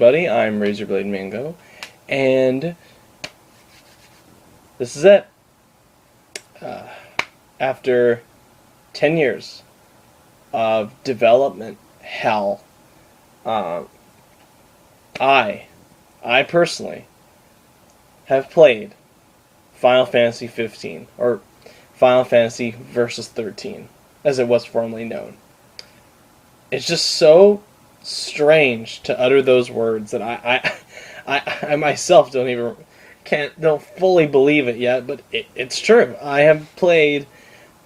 everybody. I'm Razorblade Mango, and this is it. After 10 years of development hell, I personally have played Final Fantasy 15, or Final Fantasy Versus 13, as it was formerly known. It's just so strange to utter those words that I myself don't fully believe it yet, but it's true. I have played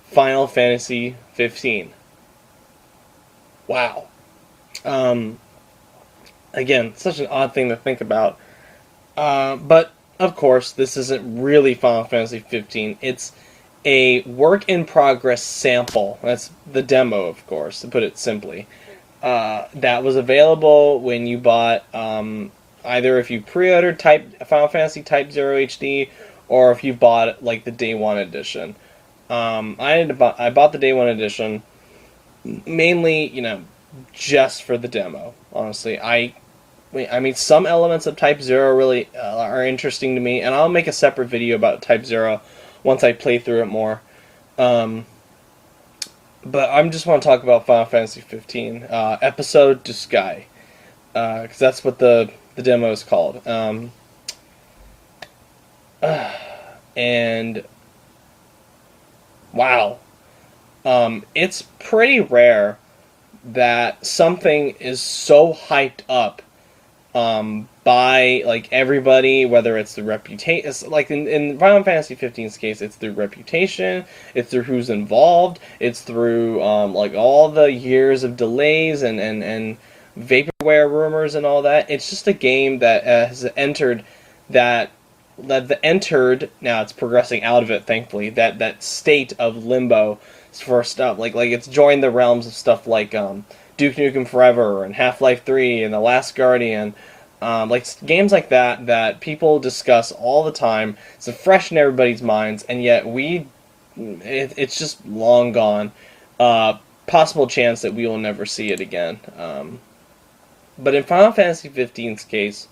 Final Fantasy 15. Wow. Again, such an odd thing to think about. But of course, this isn't really Final Fantasy 15. It's a work-in-progress sample. That's the demo, of course, to put it simply. That was available when you bought, either if you pre-ordered Final Fantasy Type 0 HD, or if you bought, like, the Day 1 edition. I bought the Day 1 edition, mainly, just for the demo, honestly. I mean, some elements of Type 0 really are interesting to me, and I'll make a separate video about Type 0 once I play through it more. But I just want to talk about Final Fantasy 15, episode Duscae, because that's what the demo is called. And wow, it's pretty rare that something is so hyped up by, like, everybody, whether it's the reputation, like in Final Fantasy 15's case, it's through reputation, it's through who's involved, it's through like all the years of delays and vaporware rumors and all that. It's just a game that has entered now it's progressing out of it, thankfully, that state of limbo for stuff like it's joined the realms of stuff like Duke Nukem Forever and Half-Life 3 and The Last Guardian, like games like that people discuss all the time. It's fresh in everybody's minds, and yet it's just long gone. Possible chance that we will never see it again. But in Final Fantasy 15's case,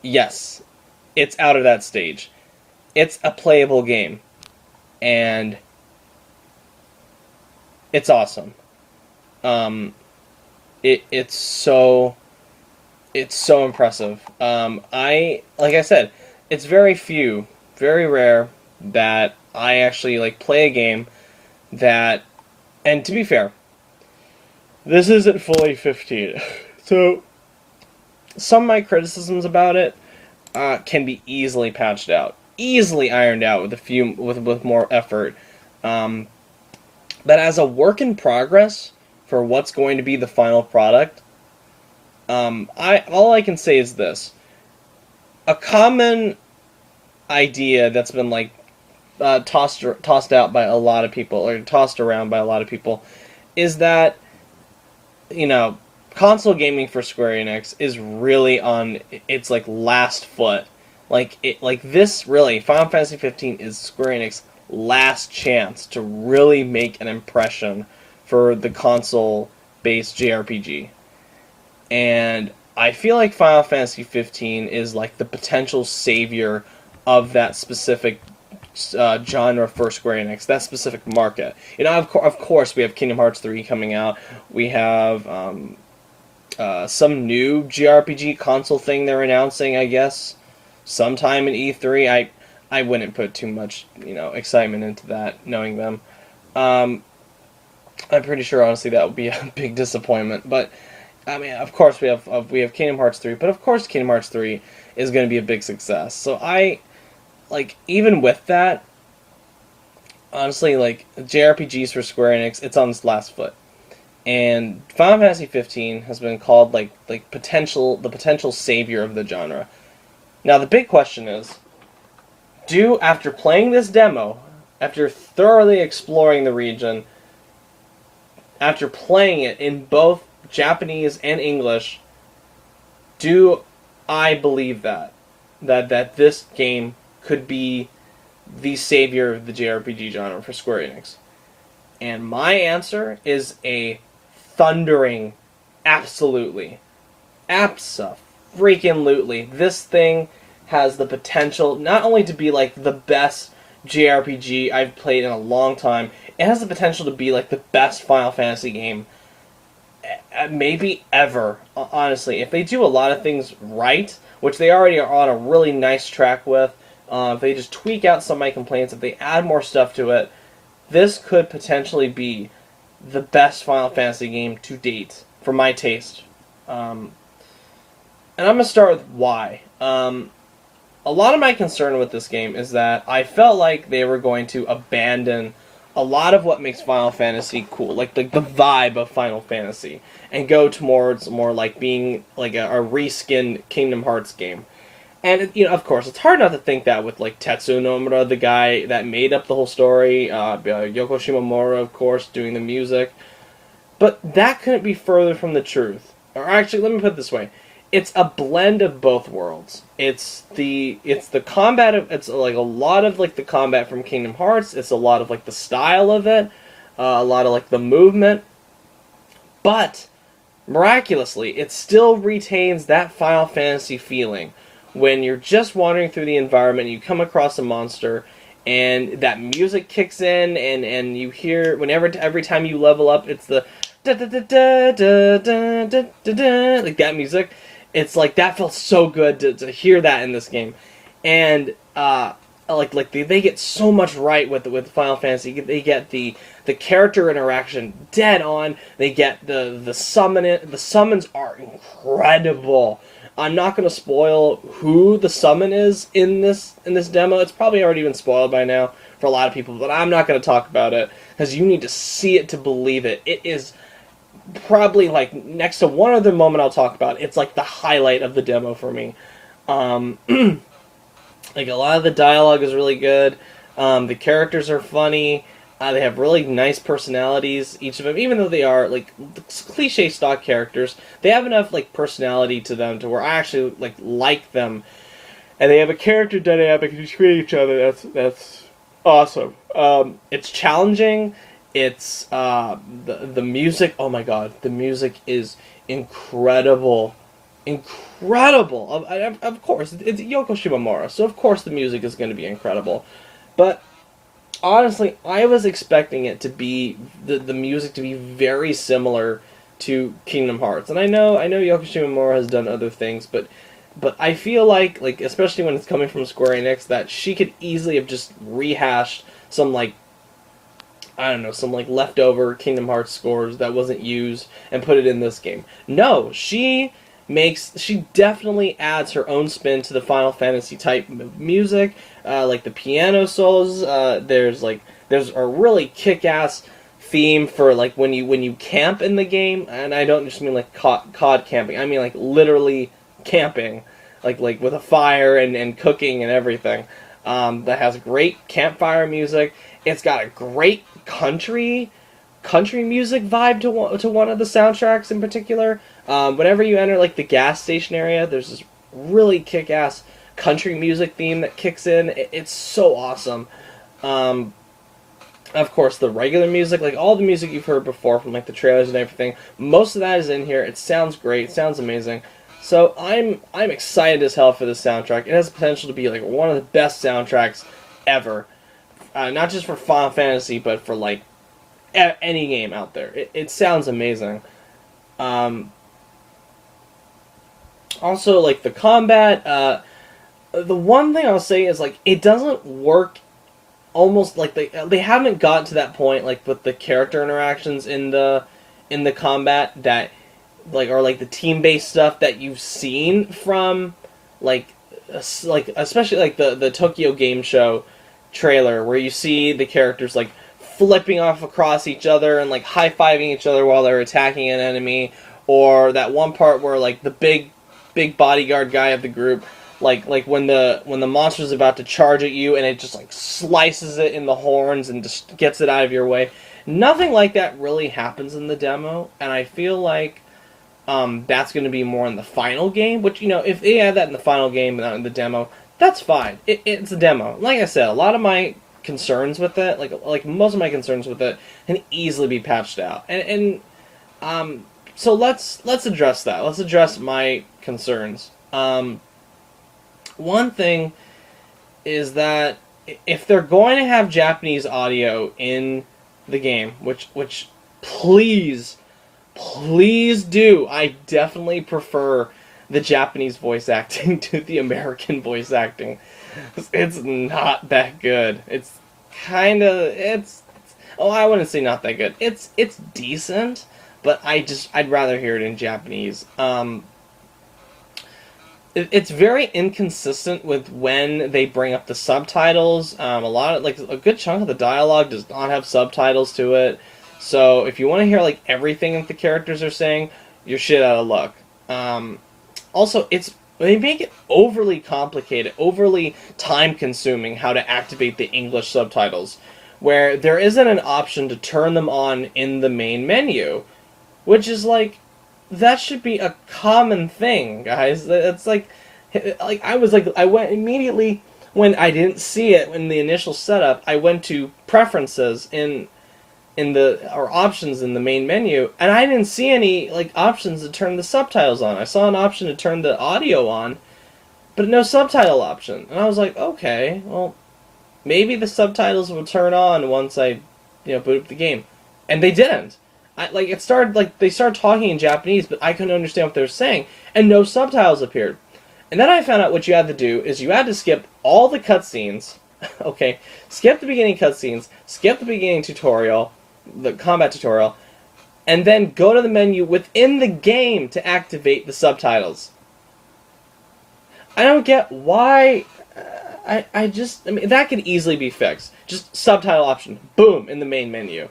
yes, it's out of that stage. It's a playable game, and it's awesome. It's so impressive. Like I said, it's very rare that I actually play a game that, and to be fair, this isn't fully 15, so some of my criticisms about it can be easily patched out, easily ironed out with more effort. But as a work in progress for what's going to be the final product, all I can say is this: a common idea that's been tossed out by a lot of people, or tossed around by a lot of people, is that console gaming for Square Enix is really on its last foot. This really, Final Fantasy 15 is Square Enix's last chance to really make an impression for the console-based JRPG. And I feel like Final Fantasy 15 is the potential savior of that specific genre for Square Enix, that specific market. Of course, we have Kingdom Hearts 3 coming out. We have some new JRPG console thing they're announcing, I guess, sometime in E3. I wouldn't put too much, excitement into that, knowing them. I'm pretty sure, honestly, that would be a big disappointment. But I mean, of course, we have Kingdom Hearts 3, but of course, Kingdom Hearts 3 is going to be a big success. So even with that, honestly, JRPGs for Square Enix, it's on its last foot. And Final Fantasy 15 has been called the potential savior of the genre. Now the big question is, after playing this demo, after thoroughly exploring the region, after playing it in both Japanese and English, do I believe that this game could be the savior of the JRPG genre for Square Enix? And my answer is a thundering absolutely. Abso-freaking-lutely. This thing has the potential not only to be like the best JRPG I've played in a long time, it has the potential to be like the best Final Fantasy game maybe ever, honestly. If they do a lot of things right, which they already are on a really nice track with, if they just tweak out some of my complaints, if they add more stuff to it, this could potentially be the best Final Fantasy game to date, for my taste. And I'm going to start with why. A lot of my concern with this game is that I felt like they were going to abandon a lot of what makes Final Fantasy cool, like the vibe of Final Fantasy, and go towards more like being like a reskinned Kingdom Hearts game. And of course, it's hard not to think that with like Tetsuya Nomura, the guy that made up the whole story, Yoko Shimomura, of course, doing the music. But that couldn't be further from the truth. Or actually, let me put it this way: it's a blend of both worlds. It's the combat of, it's like a lot of like the combat from Kingdom Hearts. It's a lot of like the style of it, a lot of like the movement, but miraculously, it still retains that Final Fantasy feeling when you're just wandering through the environment and you come across a monster and that music kicks in and you hear every time you level up, it's the da da da da da da da da da, like that music. It's like that felt so good to hear that in this game, and they get so much right with Final Fantasy. They get the character interaction dead on. They get the summons are incredible. I'm not going to spoil who the summon is in this demo. It's probably already been spoiled by now for a lot of people, but I'm not going to talk about it because you need to see it to believe it. It is probably like next to one other moment I'll talk about. It's like the highlight of the demo for me. Like a lot of the dialogue is really good. The characters are funny. They have really nice personalities, each of them, even though they are like cliche stock characters. They have enough like personality to them to where I actually like them, and they have a character dynamic between each other. That's awesome. It's challenging. It's the music. Oh my god, the music is incredible. Incredible. Of course, it's Yoko Shimomura, so of course the music is going to be incredible. But honestly, I was expecting it to be the music to be very similar to Kingdom Hearts, and I know Yoko Shimomura has done other things, but I feel like especially when it's coming from Square Enix, that she could easily have just rehashed some some leftover Kingdom Hearts scores that wasn't used and put it in this game. No, she definitely adds her own spin to the Final Fantasy type music, like the piano solos. There's a really kick-ass theme for like when you camp in the game, and I don't just mean like COD camping. I mean like literally camping, like with a fire and cooking and everything. That has great campfire music. It's got a great country music vibe to one of the soundtracks in particular. Whenever you enter like the gas station area, there's this really kick-ass country music theme that kicks in. It's so awesome. Of course, the regular music, like all the music you've heard before from like the trailers and everything, most of that is in here. It sounds great. It sounds amazing. So I'm excited as hell for this soundtrack. It has the potential to be like one of the best soundtracks ever. Not just for Final Fantasy, but for like any game out there. It sounds amazing. Also, like the combat, the one thing I'll say is like it doesn't work. Almost like they haven't gotten to that point like with the character interactions in the combat that are like the team-based stuff that you've seen from like especially like the Tokyo Game Show trailer, where you see the characters like flipping off across each other and like high-fiving each other while they're attacking an enemy, or that one part where like the big bodyguard guy of the group, like when the monster's about to charge at you and it just like slices it in the horns and just gets it out of your way. Nothing like that really happens in the demo, and I feel like that's going to be more in the final game, which, if they add that in the final game and not in the demo, that's fine. It's a demo. Like I said, a lot of my concerns with it, like most of my concerns with it, can easily be patched out. And So let's address that. Let's address my concerns. One thing is that if they're going to have Japanese audio in the game, which please do. I definitely prefer the Japanese voice acting to the American voice acting. It's not that good. It's oh, I wouldn't say not that good. It's decent, but I'd rather hear it in Japanese. It's very inconsistent with when they bring up the subtitles. A good chunk of the dialogue does not have subtitles to it. So if you want to hear like everything that the characters are saying, you're shit out of luck. Also, they make it overly complicated, overly time-consuming how to activate the English subtitles, where there isn't an option to turn them on in the main menu, which is like, that should be a common thing, guys. It's I went immediately when I didn't see it in the initial setup. I went to preferences or options in the main menu, and I didn't see any like options to turn the subtitles on. I saw an option to turn the audio on, but no subtitle option. And I was like, okay, well, maybe the subtitles will turn on once I, boot up the game, and they didn't. They started talking in Japanese, but I couldn't understand what they were saying, and no subtitles appeared. And then I found out what you had to do is you had to skip all the cutscenes. Okay, skip the beginning cutscenes, skip the beginning tutorial, the combat tutorial, and then go to the menu within the game to activate the subtitles. I don't get why. That could easily be fixed. Just subtitle option, boom, in the main menu.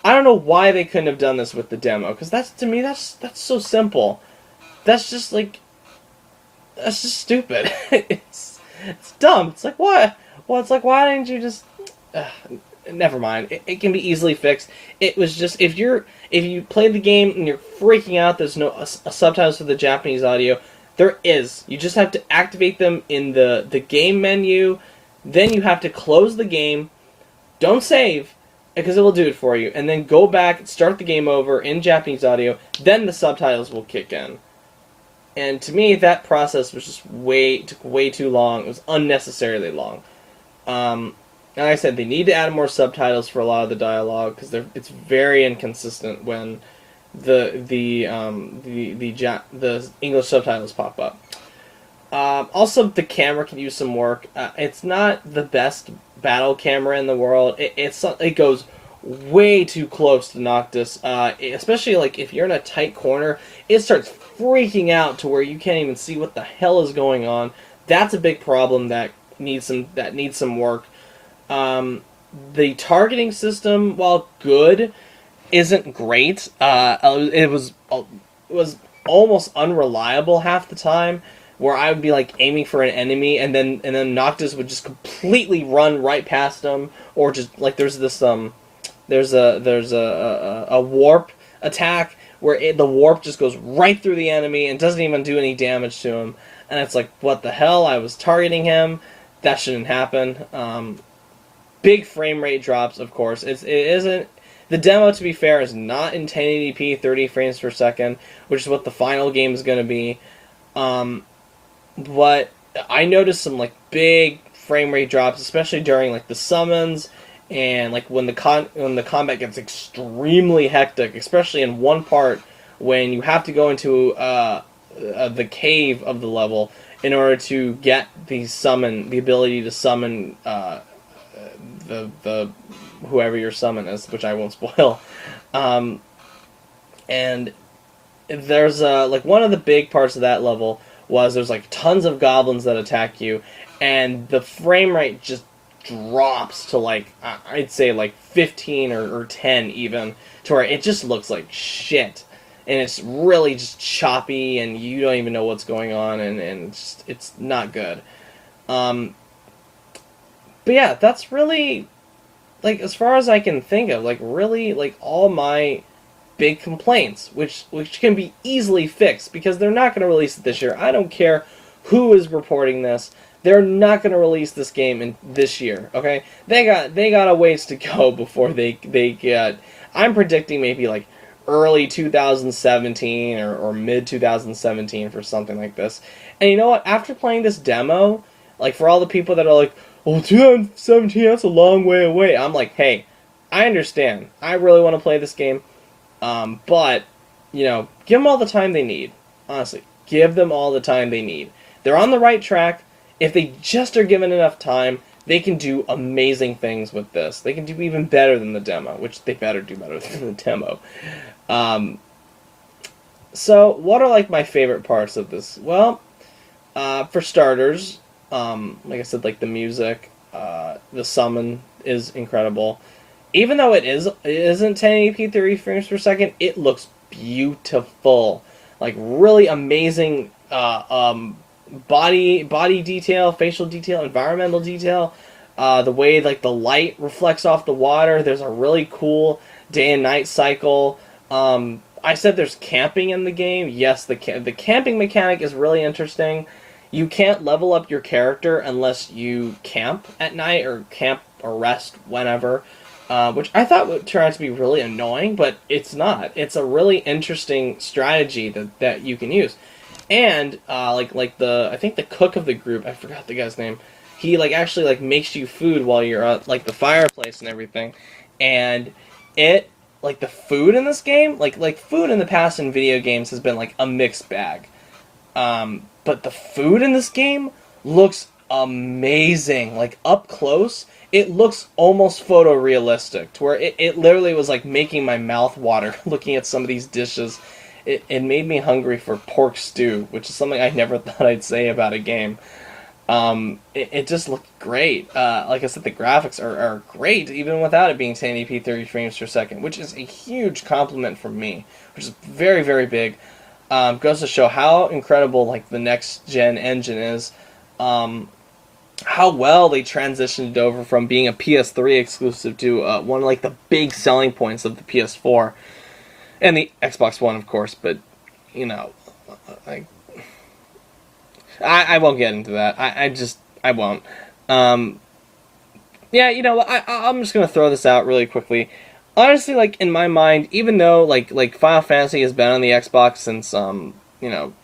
I don't know why they couldn't have done this with the demo, because to me that's so simple. That's just stupid. it's dumb. It's like, what? Well, it's like, why didn't you just? Never mind. It can be easily fixed. It was just if you played the game and you're freaking out, there's no subtitles for the Japanese audio. There is. You just have to activate them in the game menu. Then you have to close the game. Don't save, because it will do it for you. And then go back, start the game over in Japanese audio. Then the subtitles will kick in. And to me, that process was just took way too long. It was unnecessarily long. And like I said, they need to add more subtitles for a lot of the dialogue, because it's very inconsistent when the English subtitles pop up. Also, the camera can use some work. It's not the best battle camera in the world. It goes way too close to Noctis, especially like if you're in a tight corner. It starts freaking out to where you can't even see what the hell is going on. That's a big problem that needs some work. The targeting system, while good, isn't great. It was almost unreliable half the time, where I would be like aiming for an enemy, and then Noctis would just completely run right past him, or just like there's a warp attack where the warp just goes right through the enemy and doesn't even do any damage to him, and it's like, what the hell? I was targeting him. That shouldn't happen. Big frame rate drops, of course. It isn't. The demo, to be fair, is not in 1080p, 30 frames per second, which is what the final game is going to be. But I noticed some like big frame rate drops, especially during like the summons and like when the combat gets extremely hectic, especially in one part when you have to go into the cave of the level in order to get the ability to summon the whoever your summon is, which I won't spoil. And there's like one of the big parts of that level was there's like tons of goblins that attack you, and the frame rate just drops to like I'd say like 15 or 10 even, to where it just looks like shit, and it's really just choppy, and you don't even know what's going on, and it's not good. But yeah, that's really, like, as far as I can think of, like, really, like, all my big complaints, which can be easily fixed, because they're not going to release it this year. I don't care who is reporting this. They're not going to release this game in this year, okay? They got a ways to go before they get... I'm predicting maybe, like, early 2017 or mid 2017 for something like this. And you know what? After playing this demo, like for all the people that are like, "Oh, 2017, that's a long way away," I'm like, hey, I understand. I really want to play this game, but you know, give them all the time they need. Honestly, give them all the time they need. They're on the right track. If they just are given enough time, they can do amazing things with this. They can do even better than the demo, which they better do better than the demo. So, what are like my favorite parts of this? Well, for starters, like I said, like the music, the summon is incredible. Even though it isn't 1080p 30 frames per second, it looks beautiful. Like really amazing body detail, facial detail, environmental detail. The way like the light reflects off the water. There's a really cool day and night cycle. I said there's camping in the game. Yes, the camping mechanic is really interesting. You can't level up your character unless you camp at night or camp or rest whenever. Which I thought would turn out to be really annoying, but it's not. It's a really interesting strategy that you can use. And like I think the cook of the group, I forgot the guy's name. He like actually like makes you food while you're at like the fireplace and everything. And it like the food in this game, like food in the past in video games has been like a mixed bag. But the food in this game looks amazing. Like up close, it looks almost photorealistic, to where it literally was like making my mouth water looking at some of these dishes. It made me hungry for pork stew, which is something I never thought I'd say about a game. It just looked great. Like I said, the graphics are great, even without it being 1080p 30 frames per second, which is a huge compliment from me, which is very, very big. Goes to show how incredible like the next gen engine is. How well they transitioned over from being a PS3 exclusive to one of like the big selling points of the PS4 and the Xbox One, of course. But you know, I won't get into that. I won't. Yeah, you know, I'm just gonna throw this out really quickly. Honestly, like in my mind, even though like Final Fantasy has been on the Xbox since Final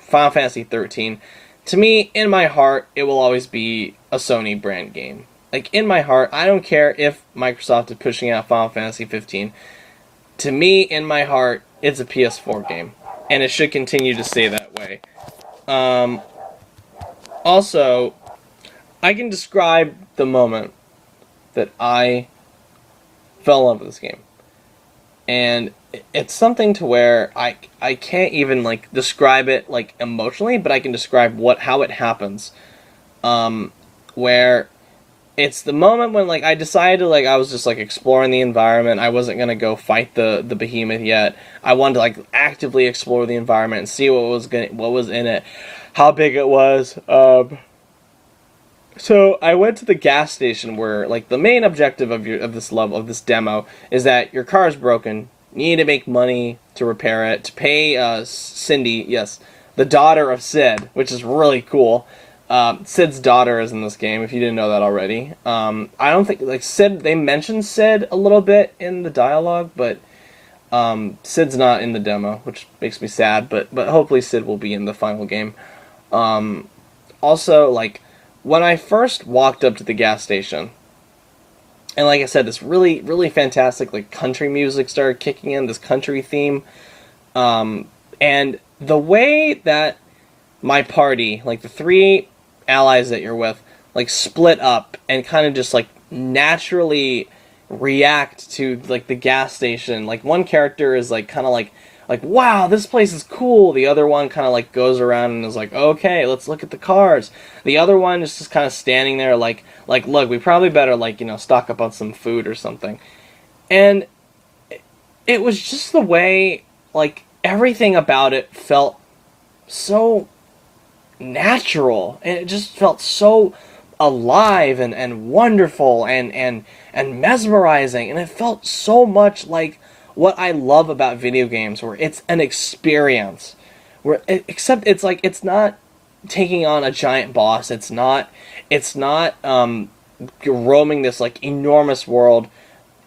Fantasy 13. To me, in my heart, it will always be a Sony brand game. Like, in my heart, I don't care if Microsoft is pushing out Final Fantasy 15. To me, in my heart, it's a PS4 game. And it should continue to stay that way. Also, I can describe the moment that I fell in love with this game. And it's something to where I can't even like describe it like emotionally, but I can describe how it happens. Where it's the moment when like I decided to, like I was just like exploring the environment. I wasn't gonna go fight the behemoth yet. I wanted to like actively explore the environment and see what was in it, how big it was. So I went to the gas station where, like, the main objective of this demo is that your car is broken. You need to make money to repair it, to pay Cindy, yes, the daughter of Sid, which is really cool. Sid's daughter is in this game, if you didn't know that already. I don't think, like, Sid, they mentioned Sid a little bit in the dialogue, but Sid's not in the demo, which makes me sad, but hopefully Sid will be in the final game. Also, like, when I first walked up to the gas station, and like I said, this really, really fantastic like country music started kicking in, this country theme, and the way that my party, like the three allies that you're with, like split up and kind of just like naturally react to like the gas station. Like one character is like kind of like wow, this place is cool. The other one kind of like goes around and is like, okay, let's look at the cars. The other one is just kind of standing there like look, we probably better like, you know, stock up on some food or something. And it was just the way like everything about it felt so natural, and it just felt so alive and wonderful and mesmerizing, and it felt so much like what I love about video games, where it's an experience, except it's like it's not taking on a giant boss. It's not roaming this like enormous world.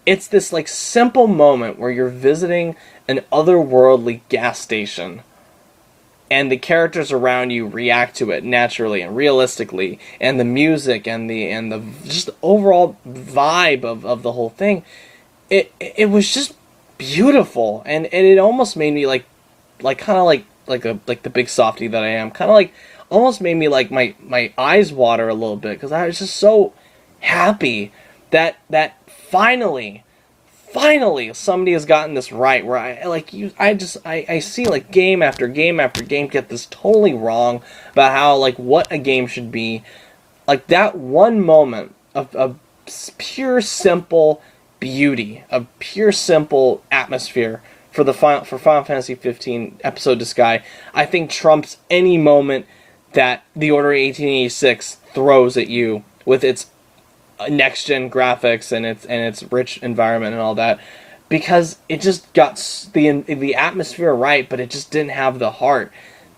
It's this like simple moment where you're visiting an otherworldly gas station, and the characters around you react to it naturally and realistically, and the music and the just overall vibe of the whole thing. It was just beautiful, and it almost made me kind of like the big softy that I am, kind of like almost made me like my eyes water a little bit, because I was just so happy that finally somebody has gotten this right, where I see like game after game after game get this totally wrong about how like what a game should be. Like that one moment of pure simple beauty, of pure simple atmosphere for Final Fantasy 15 episode Duscae, I think trumps any moment that the Order 1886 throws at you with its next gen graphics and its rich environment and all that, because it just got the atmosphere right, but it just didn't have the heart.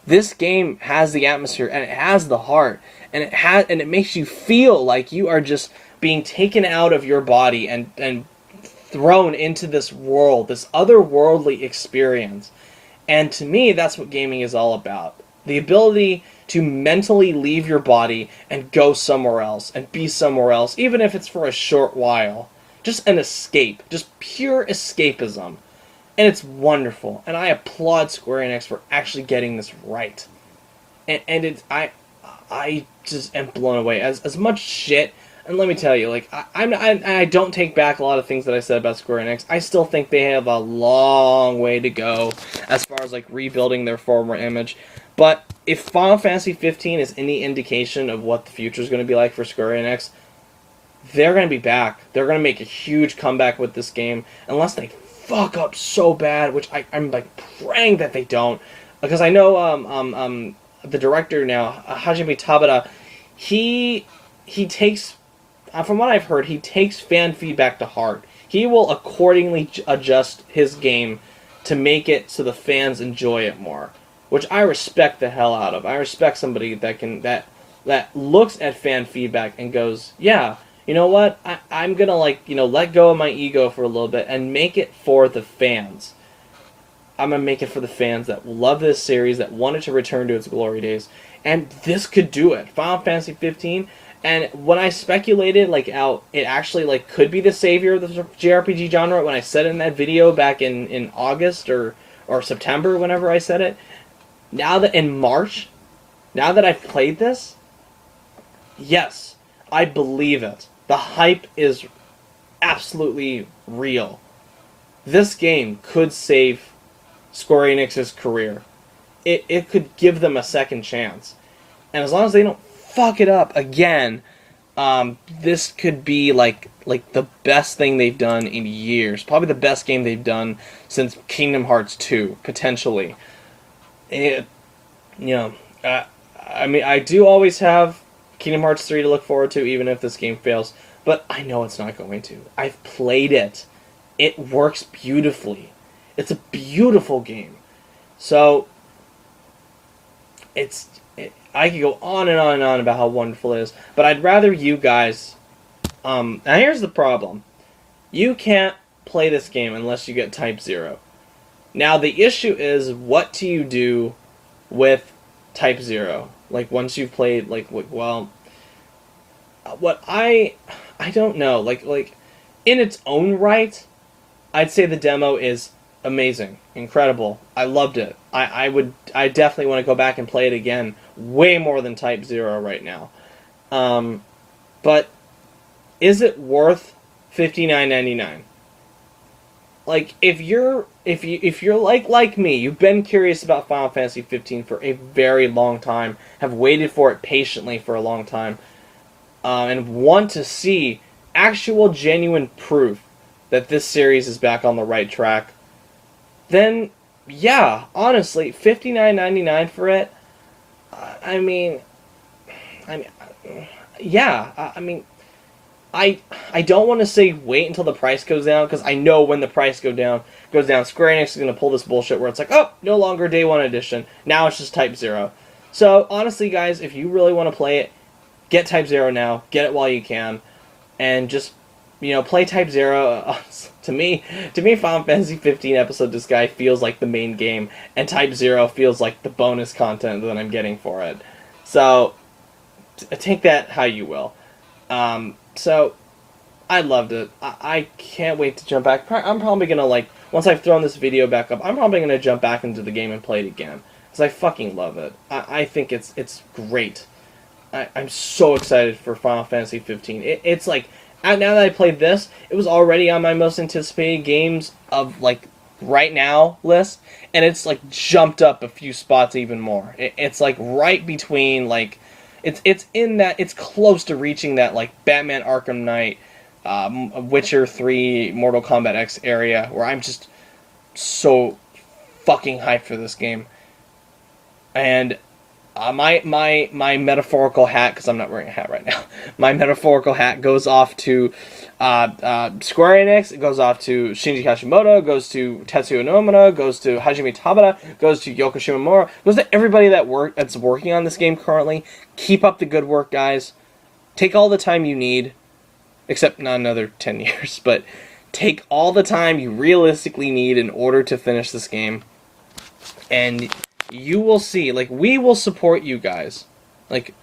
This game has the atmosphere and it has the heart, and it makes you feel like you are just being taken out of your body and thrown into this world, this otherworldly experience. And to me, that's what gaming is all about. The ability to mentally leave your body and go somewhere else and be somewhere else, even if it's for a short while. Just an escape. Just pure escapism. And it's wonderful. And I applaud Square Enix for actually getting this right. And I just am blown away. As much shit, and let me tell you, like, I don't take back a lot of things that I said about Square Enix. I still think they have a long way to go as far as like rebuilding their former image. But if Final Fantasy 15 is any indication of what the future is going to be like for Square Enix, they're going to be back. They're going to make a huge comeback with this game, unless they fuck up so bad, which I'm like praying that they don't, because I know the director now, Hajime Tabata, he takes, from what I've heard, he takes fan feedback to heart. He will accordingly adjust his game to make it so the fans enjoy it more, which I respect the hell out of. I respect somebody that looks at fan feedback and goes, yeah, you know what? I'm gonna let go of my ego for a little bit and make it for the fans. I'm gonna make it for the fans that love this series, that want it to return to its glory days, and this could do it. Final Fantasy 15. And when I speculated how it actually could be the savior of the JRPG genre, when I said it in that video back in August or September, whenever I said it, now that in March, now that I've played this, yes, I believe it. The hype is absolutely real. This game could save Square Enix's career. It could give them a second chance. And as long as they don't fuck it up again, this could be like the best thing they've done in years. Probably the best game they've done since Kingdom Hearts 2, potentially. I mean, I do always have Kingdom Hearts 3 to look forward to, even if this game fails. But I know it's not going to. I've played it. It works beautifully. It's a beautiful game. So, I could go on and on and on about how wonderful it is. But I'd rather you guys... now here's the problem. You can't play this game unless you get Type 0. Now the issue is, what do you do with Type 0? Like, once you've played, what I don't know. Like, in its own right, I'd say the demo is amazing, incredible. I loved it. I definitely want to go back and play it again, way more than Type 0 right now. But is it worth $59.99? Like, if you're like me, you've been curious about Final Fantasy 15 for a very long time, have waited for it patiently for a long time, and want to see actual genuine proof that this series is back on the right track, then yeah, honestly, $59.99 for it. I don't want to say wait until the price goes down, because I know when the price goes down, Square Enix is going to pull this bullshit where it's like, oh, no longer Day 1 edition, now it's just Type 0. So, honestly, guys, if you really want to play it, get Type 0 now, get it while you can, and just play Type 0. To me, Final Fantasy 15 episode Duscae feels like the main game, and Type 0 feels like the bonus content that I'm getting for it. So, take that how you will. So, I loved it. I can't wait to jump back. I'm probably gonna, like, once I've thrown this video back up, I'm probably gonna jump back into the game and play it again. Because I fucking love it. I think it's great. I'm so excited for Final Fantasy 15. It's like, now that I played this, it was already on my most anticipated games of, like, right now list, and it's, like, jumped up a few spots even more. It's, like, right between, like, it's in that, it's close to reaching that, like, Batman Arkham Knight, Witcher 3, Mortal Kombat X area, where I'm just so fucking hyped for this game. And my metaphorical hat, because I'm not wearing a hat right now, my metaphorical hat goes off to Square Enix, it goes off to Shinji Hashimoto, goes to Tetsuya Nomura, goes to Hajime Tabata, goes to Yoko Shimomura, goes to everybody that's working on this game currently. Keep up the good work, guys. Take all the time you need, except not another 10 years, but take all the time you realistically need in order to finish this game. And you will see, like, we will support you guys. Like,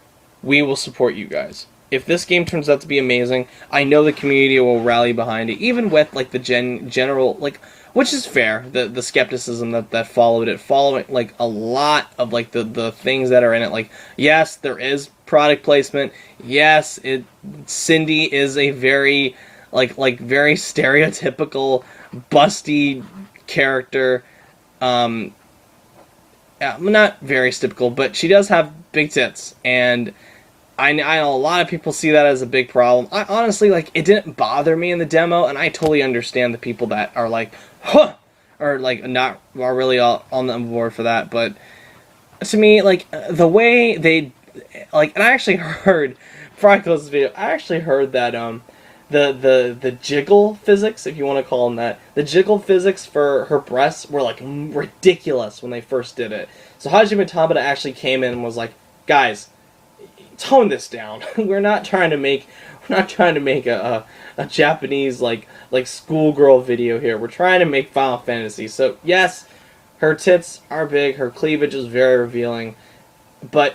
we will support you guys. If this game turns out to be amazing, I know the community will rally behind it, even with, like, the general, like, which is fair, the skepticism that followed it, following, like, a lot of, like, the things that are in it. Like, yes, there is product placement. Yes, Cindy is a very, like very stereotypical, busty character. Not very typical, but she does have big tits, and I know a lot of people see that as a big problem. I honestly, like, it didn't bother me in the demo, and I totally understand the people that are like, huh, or like not are really all on the board for that. But to me, like, the way they, like, and I actually heard, before I close this video, I actually heard that the jiggle physics, if you want to call them that, the jiggle physics for her breasts were, like, ridiculous when they first did it. So Hajime Tabata actually came in and was like, guys, tone this down. We're not trying to make a Japanese like schoolgirl video here. We're trying to make Final Fantasy. So yes, her tits are big, her cleavage is very revealing, but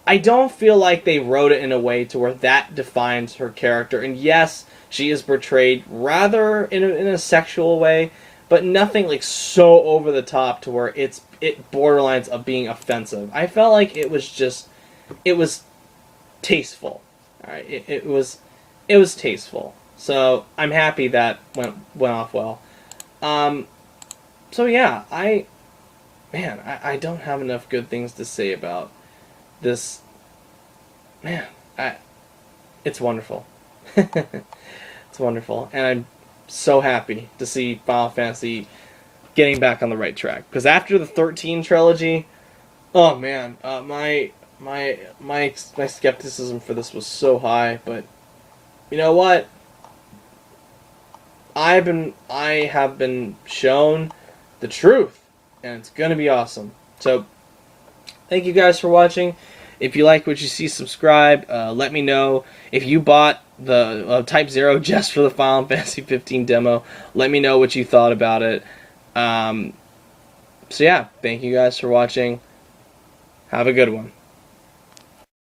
I don't feel like they wrote it in a way to where that defines her character. And yes, she is portrayed rather in a sexual way, but nothing like so over the top to where it borderlines of being offensive. I felt like it was tasteful. All right, it was tasteful. So I'm happy that went off well. So yeah, I don't have enough good things to say about this. Man, it's wonderful. It's wonderful, and I'm so happy to see Final Fantasy getting back on the right track. Because after the 13 trilogy, oh man, my skepticism for this was so high. But you know what? I have been shown the truth, and it's gonna be awesome. So thank you guys for watching. If you like what you see, subscribe. Let me know if you bought the Type 0 just for the Final Fantasy 15 demo. Let me know what you thought about it. So yeah, thank you guys for watching. Have a good one.